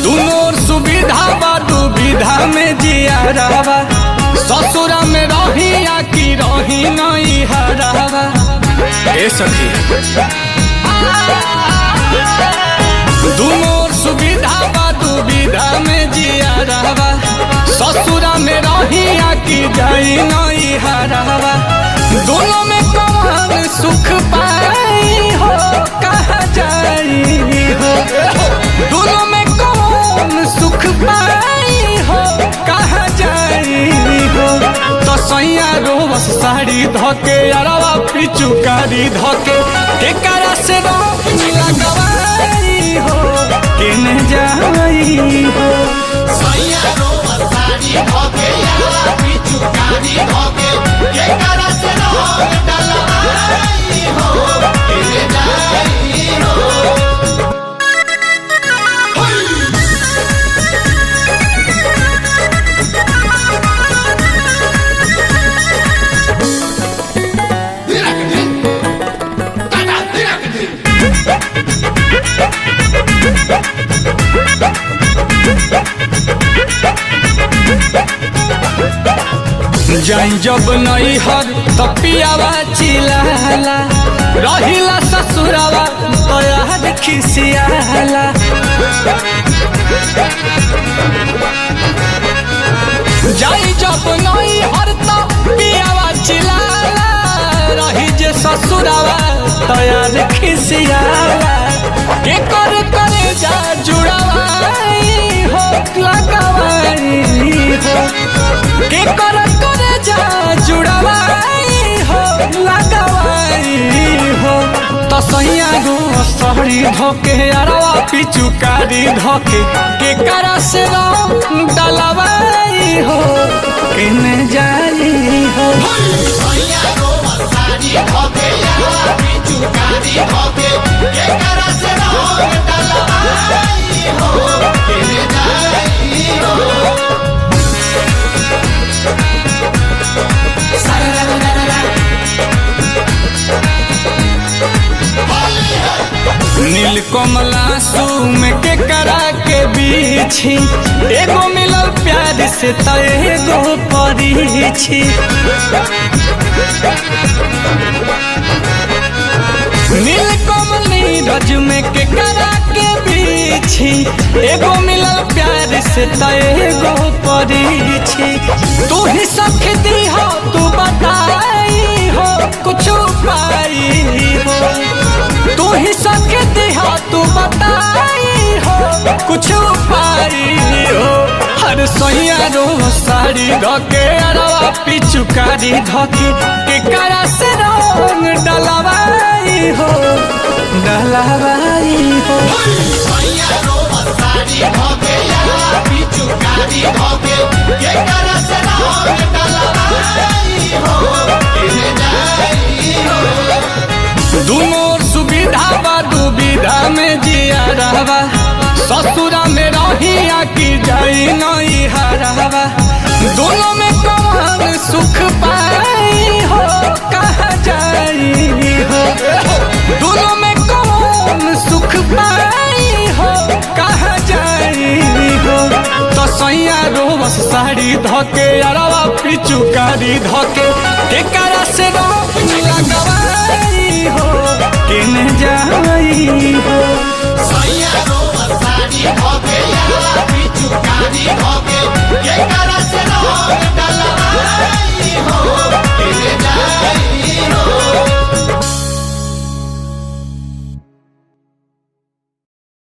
दोनों सुविधा बा दुविधा में जिया रहबा ससुरा में रही या की रही नहीं हरावा ए सखी दोनों सुविधा बा दुविधा में जिया रहबा ससुरा में रही या की जाई नहीं हरावा दोनों में कौन सुख पाई हो कहा जाई हो दोनों में कौन सुख पाई हो कहा जाई हो तो सैया रोबस साड़ी धोके अरवा पिचुकारी धोके केकरा से लगवाई हो केने जाई हो सैया रोबस साड़ी धोके अरवा पिचुकारी धोके केकरा से डलवाई हो केने जाई हो। जाई जब नहीं हर तपियावा चिलाला रहिला ससुरावा तो याद खिसियाला जाई जब नहीं हर तपियावा चिलाला रही जे ससुरावा तो याद खिसियाला के करे जा जुड़ावाई हो लगावाई हो के करे जा जुड़वाई हो लगवाई हो तो सैया गो साड़ी धोके अरवा पिचुकारी धोके के करा से डलवाई हो केने जाई हो सैया गो साड़ी धोके अरवा पिचुकारी धोके के करा से डलवाई हो केने जाई हो। नील कमला सुम के करा के बीछी एगो मिलल प्यार से त एगो परीछी नील कमली रज में के करा के बीछी एगो मिलल प्यार से त एगो परीछी तू ही सकती हो तू बताई हो कुछ पाई हो तू ही सकती हो तू बताई हो कुछ पाई हो हर सैया रो साड़ी धोके अरवा पिचुकारी धोके के करा से रंग डलवाई हो डलवाई हो सैया रो साड़ी धोके अरवा पिचुकारी धोके के करा से रंग डलवाई हो केने जाई हो। दोनों सुविधा बा दुविधा में जिया रहबा ससुरा में रही या की जाई नहीं हरावा दोनों में कौन सुख पाई हो कहा जाई हो दोनों में कौन सुख पाई हो कहा जाई हो तो सैया रोबस साड़ी धोके अरवा पिचुकारी धोके केकरा से लगवाई हो केने जाई हो।